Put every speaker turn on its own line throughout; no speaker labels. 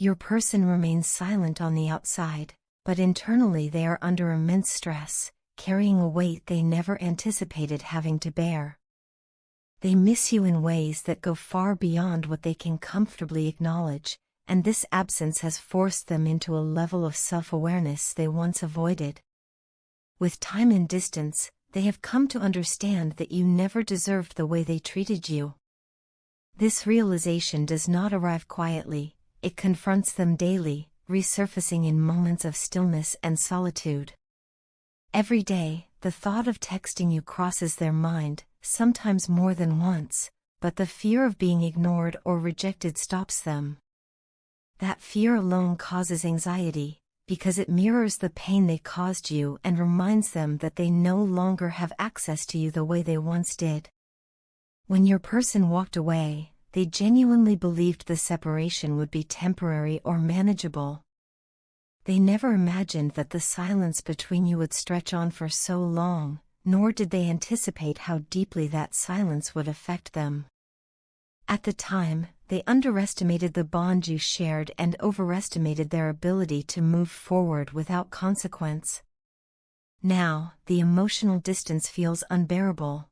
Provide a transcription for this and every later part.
Your person remains silent on the outside, but internally they are under immense stress, carrying a weight they never anticipated having to bear. They miss you in ways that go far beyond what they can comfortably acknowledge, and this absence has forced them into a level of self-awareness they once avoided. With time and distance, they have come to understand that you never deserved the way they treated you. This realization does not arrive quietly, it confronts them daily, resurfacing in moments of stillness and solitude. Every day, the thought of texting you crosses their mind, sometimes more than once, but the fear of being ignored or rejected stops them. That fear alone causes anxiety, because it mirrors the pain they caused you and reminds them that they no longer have access to you the way they once did. When your person walked away, they genuinely believed the separation would be temporary or manageable. They never imagined that the silence between you would stretch on for so long, nor did they anticipate how deeply that silence would affect them. At the time, they underestimated the bond you shared and overestimated their ability to move forward without consequence. Now, the emotional distance feels unbearable.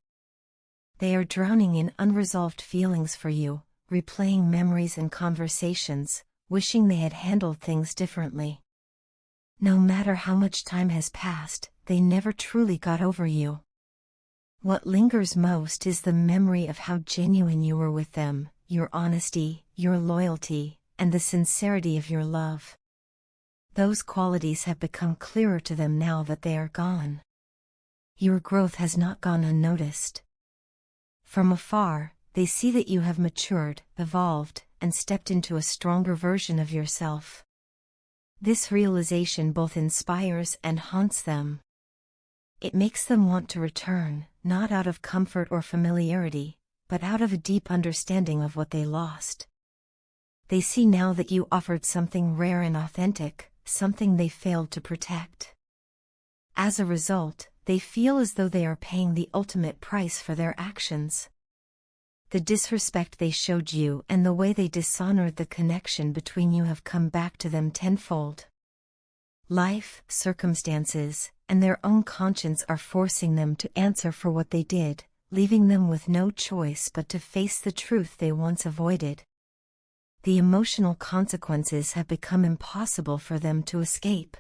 They are drowning in unresolved feelings for you, replaying memories and conversations, wishing they had handled things differently. No matter how much time has passed, they never truly got over you. What lingers most is the memory of how genuine you were with them, your honesty, your loyalty, and the sincerity of your love. Those qualities have become clearer to them now that they are gone. Your growth has not gone unnoticed. From afar, they see that you have matured, evolved, and stepped into a stronger version of yourself. This realization both inspires and haunts them. It makes them want to return, not out of comfort or familiarity, but out of a deep understanding of what they lost. They see now that you offered something rare and authentic, something they failed to protect. As a result, they feel as though they are paying the ultimate price for their actions. The disrespect they showed you and the way they dishonored the connection between you have come back to them tenfold. Life, circumstances, and their own conscience are forcing them to answer for what they did, leaving them with no choice but to face the truth they once avoided. The emotional consequences have become impossible for them to escape.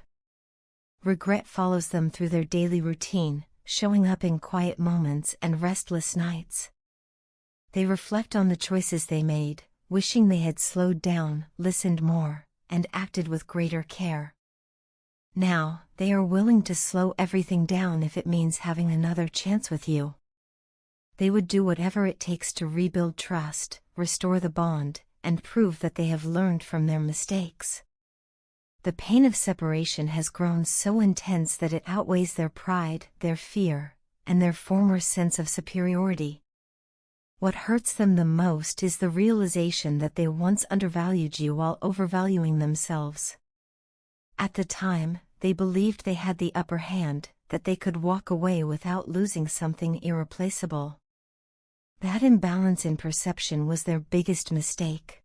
Regret follows them through their daily routine, showing up in quiet moments and restless nights. They reflect on the choices they made, wishing they had slowed down, listened more, and acted with greater care. Now, they are willing to slow everything down if it means having another chance with you. They would do whatever it takes to rebuild trust, restore the bond, and prove that they have learned from their mistakes. The pain of separation has grown so intense that it outweighs their pride, their fear, and their former sense of superiority. What hurts them the most is the realization that they once undervalued you while overvaluing themselves. At the time, they believed they had the upper hand, that they could walk away without losing something irreplaceable. That imbalance in perception was their biggest mistake.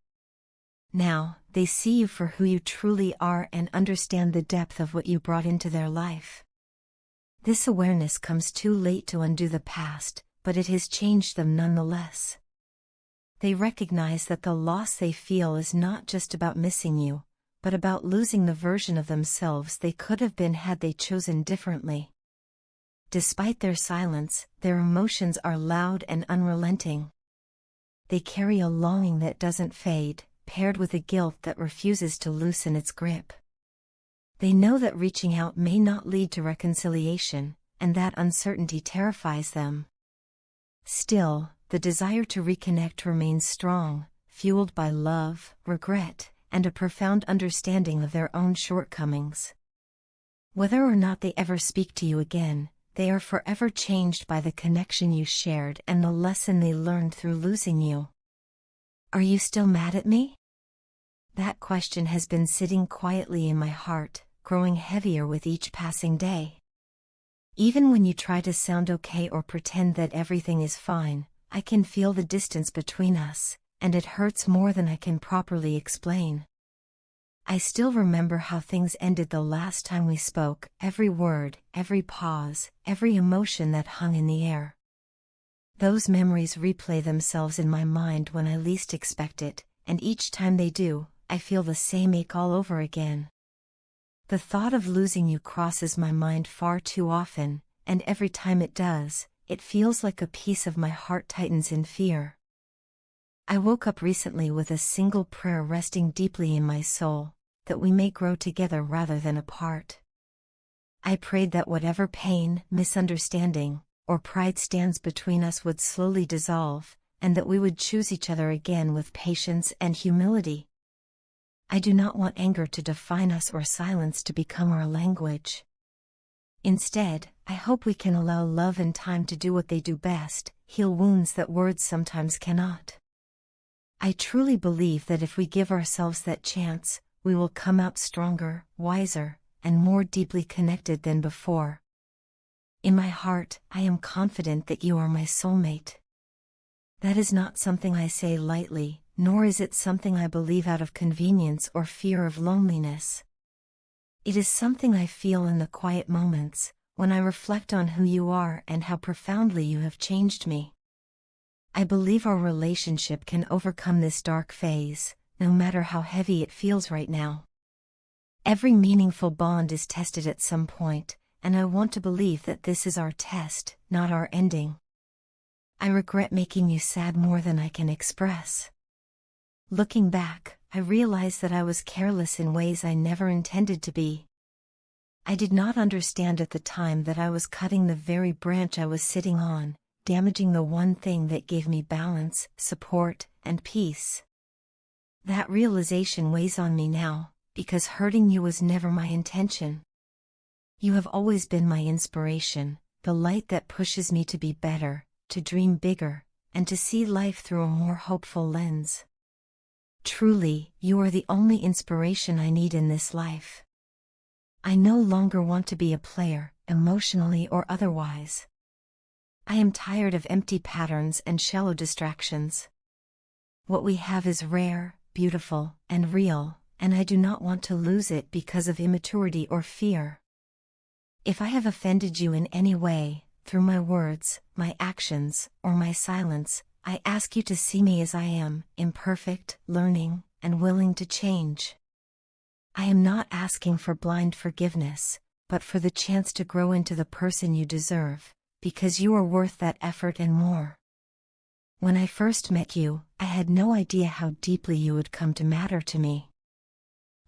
Now, they see you for who you truly are and understand the depth of what you brought into their life. This awareness comes too late to undo the past, but it has changed them nonetheless. They recognize that the loss they feel is not just about missing you, but about losing the version of themselves they could have been had they chosen differently. Despite their silence, their emotions are loud and unrelenting. They carry a longing that doesn't fade, paired with a guilt that refuses to loosen its grip. They know that reaching out may not lead to reconciliation, and that uncertainty terrifies them. Still, the desire to reconnect remains strong, fueled by love, regret, and a profound understanding of their own shortcomings. Whether or not they ever speak to you again, they are forever changed by the connection you shared and the lesson they learned through losing you. Are you still mad at me? That question has been sitting quietly in my heart, growing heavier with each passing day. Even when you try to sound okay or pretend that everything is fine, I can feel the distance between us, and it hurts more than I can properly explain. I still remember how things ended the last time we spoke, every word, every pause, every emotion that hung in the air. Those memories replay themselves in my mind when I least expect it, and each time they do, I feel the same ache all over again. The thought of losing you crosses my mind far too often, and every time it does, it feels like a piece of my heart tightens in fear. I woke up recently with a single prayer resting deeply in my soul, that we may grow together rather than apart. I prayed that whatever pain, misunderstanding, or pride stands between us would slowly dissolve, and that we would choose each other again with patience and humility. I do not want anger to define us or silence to become our language. Instead, I hope we can allow love and time to do what they do best, heal wounds that words sometimes cannot. I truly believe that if we give ourselves that chance, we will come out stronger, wiser, and more deeply connected than before. In my heart, I am confident that you are my soulmate. That is not something I say lightly, nor is it something I believe out of convenience or fear of loneliness. It is something I feel in the quiet moments, when I reflect on who you are and how profoundly you have changed me. I believe our relationship can overcome this dark phase, no matter how heavy it feels right now. Every meaningful bond is tested at some point, and I want to believe that this is our test, not our ending. I regret making you sad more than I can express. Looking back, I realize that I was careless in ways I never intended to be. I did not understand at the time that I was cutting the very branch I was sitting on, damaging the one thing that gave me balance, support, and peace. That realization weighs on me now, because hurting you was never my intention. You have always been my inspiration, the light that pushes me to be better, to dream bigger, and to see life through a more hopeful lens. Truly, you are the only inspiration I need in this life. I no longer want to be a player, emotionally or otherwise. I am tired of empty patterns and shallow distractions. What we have is rare, beautiful, and real, and I do not want to lose it because of immaturity or fear. If I have offended you in any way, through my words, my actions, or my silence, I ask you to see me as I am, imperfect, learning, and willing to change. I am not asking for blind forgiveness, but for the chance to grow into the person you deserve, because you are worth that effort and more. When I first met you, I had no idea how deeply you would come to matter to me.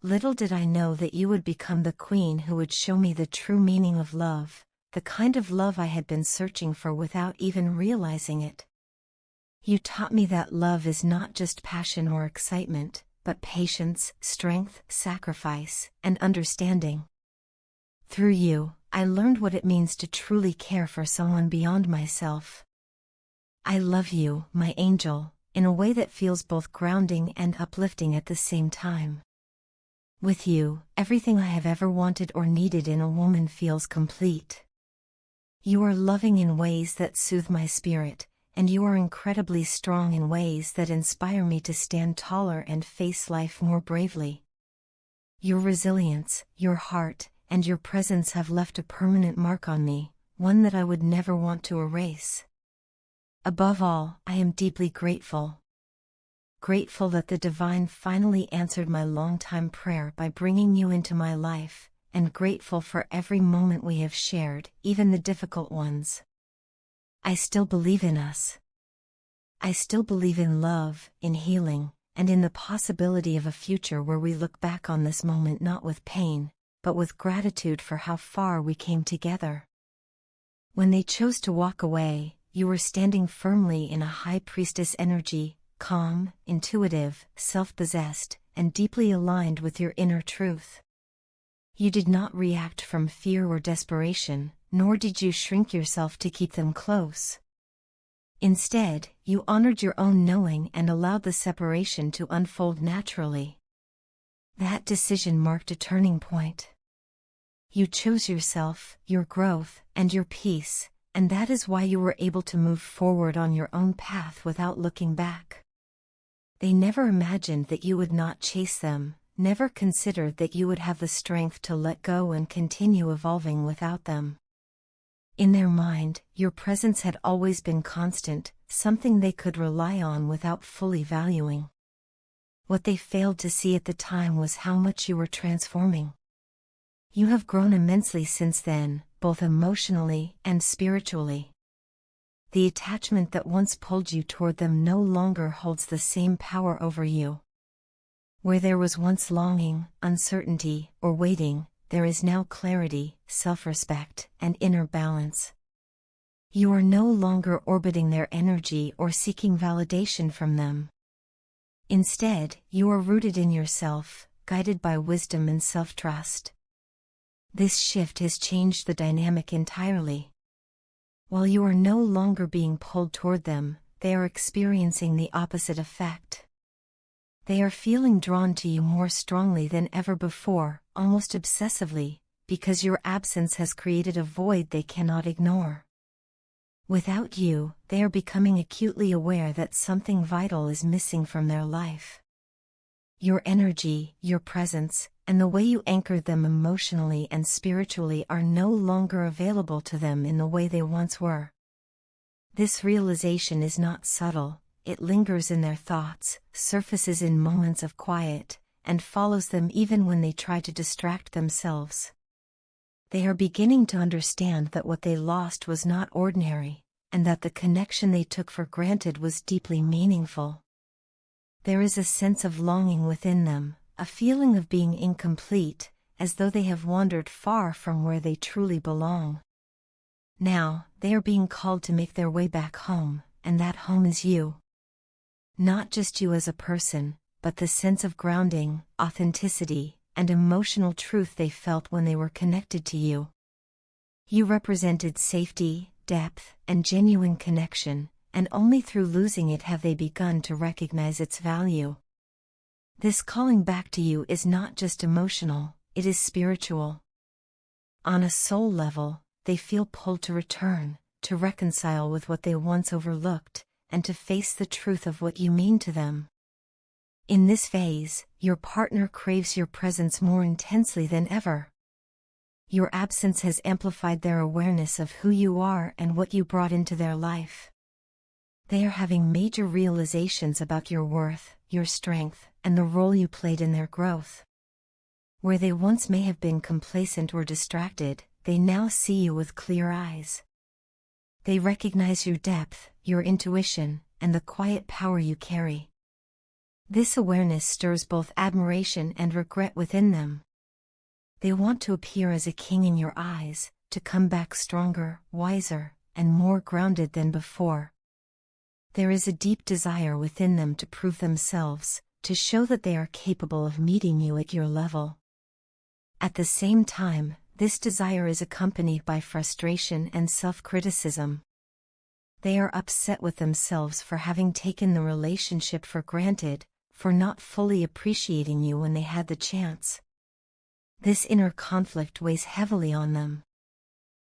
Little did I know that you would become the queen who would show me the true meaning of love, the kind of love I had been searching for without even realizing it. You taught me that love is not just passion or excitement, but patience, strength, sacrifice, and understanding. Through you, I learned what it means to truly care for someone beyond myself. I love you, my angel, in a way that feels both grounding and uplifting at the same time. With you, everything I have ever wanted or needed in a woman feels complete. You are loving in ways that soothe my spirit, and you are incredibly strong in ways that inspire me to stand taller and face life more bravely. Your resilience, your heart, and your presence have left a permanent mark on me, one that I would never want to erase. Above all, I am deeply grateful. Grateful that the divine finally answered my long-time prayer by bringing you into my life, and grateful for every moment we have shared, even the difficult ones. I still believe in us. I still believe in love, in healing, and in the possibility of a future where we look back on this moment not with pain, but with gratitude for how far we came together. When they chose to walk away, you were standing firmly in a high priestess energy, calm, intuitive, self-possessed, and deeply aligned with your inner truth. You did not react from fear or desperation, nor did you shrink yourself to keep them close. Instead, you honored your own knowing and allowed the separation to unfold naturally. That decision marked a turning point. You chose yourself, your growth, and your peace, and that is why you were able to move forward on your own path without looking back. They never imagined that you would not chase them, never considered that you would have the strength to let go and continue evolving without them. In their mind, your presence had always been constant, something they could rely on without fully valuing. What they failed to see at the time was how much you were transforming. You have grown immensely since then, both emotionally and spiritually. The attachment that once pulled you toward them no longer holds the same power over you. Where there was once longing, uncertainty, or waiting, there is now clarity, self-respect, and inner balance. You are no longer orbiting their energy or seeking validation from them. Instead, you are rooted in yourself, guided by wisdom and self-trust. This shift has changed the dynamic entirely. While you are no longer being pulled toward them, they are experiencing the opposite effect. They are feeling drawn to you more strongly than ever before, almost obsessively, because your absence has created a void they cannot ignore. Without you, they are becoming acutely aware that something vital is missing from their life. Your energy, your presence, and the way you anchored them emotionally and spiritually are no longer available to them in the way they once were. This realization is not subtle, it lingers in their thoughts, surfaces in moments of quiet, and follows them even when they try to distract themselves. They are beginning to understand that what they lost was not ordinary, and that the connection they took for granted was deeply meaningful. There is a sense of longing within them, a feeling of being incomplete, as though they have wandered far from where they truly belong. Now, they are being called to make their way back home, and that home is you. Not just you as a person, but the sense of grounding, authenticity, and emotional truth they felt when they were connected to you. You represented safety, depth, and genuine connection, and only through losing it have they begun to recognize its value. This calling back to you is not just emotional, it is spiritual. On a soul level, they feel pulled to return, to reconcile with what they once overlooked, and to face the truth of what you mean to them. In this phase, your partner craves your presence more intensely than ever. Your absence has amplified their awareness of who you are and what you brought into their life. They are having major realizations about your worth, your strength, and the role you played in their growth. Where they once may have been complacent or distracted, they now see you with clear eyes. They recognize your depth, your intuition, and the quiet power you carry. This awareness stirs both admiration and regret within them. They want to appear as a king in your eyes, to come back stronger, wiser, and more grounded than before. There is a deep desire within them to prove themselves, to show that they are capable of meeting you at your level. At the same time, this desire is accompanied by frustration and self-criticism. They are upset with themselves for having taken the relationship for granted, for not fully appreciating you when they had the chance. This inner conflict weighs heavily on them.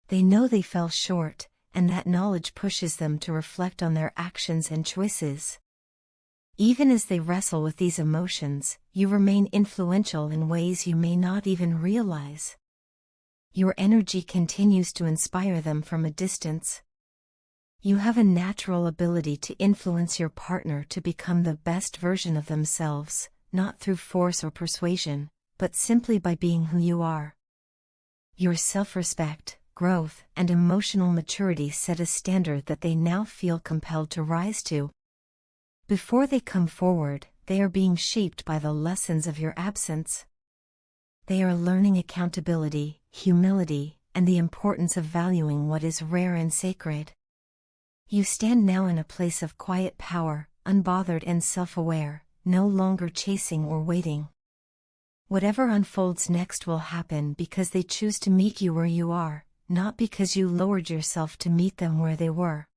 They know they fell short, and that knowledge pushes them to reflect on their actions and choices. Even as they wrestle with these emotions, you remain influential in ways you may not even realize. Your energy continues to inspire them from a distance. You have a natural ability to influence your partner to become the best version of themselves, not through force or persuasion, but simply by being who you are. Your self-respect, growth, and emotional maturity set a standard that they now feel compelled to rise to. Before they come forward, they are being shaped by the lessons of your absence. They are learning accountability, humility, and the importance of valuing what is rare and sacred. You stand now in a place of quiet power, unbothered and self-aware, no longer chasing or waiting. Whatever unfolds next will happen because they choose to meet you where you are, not because you lowered yourself to meet them where they were.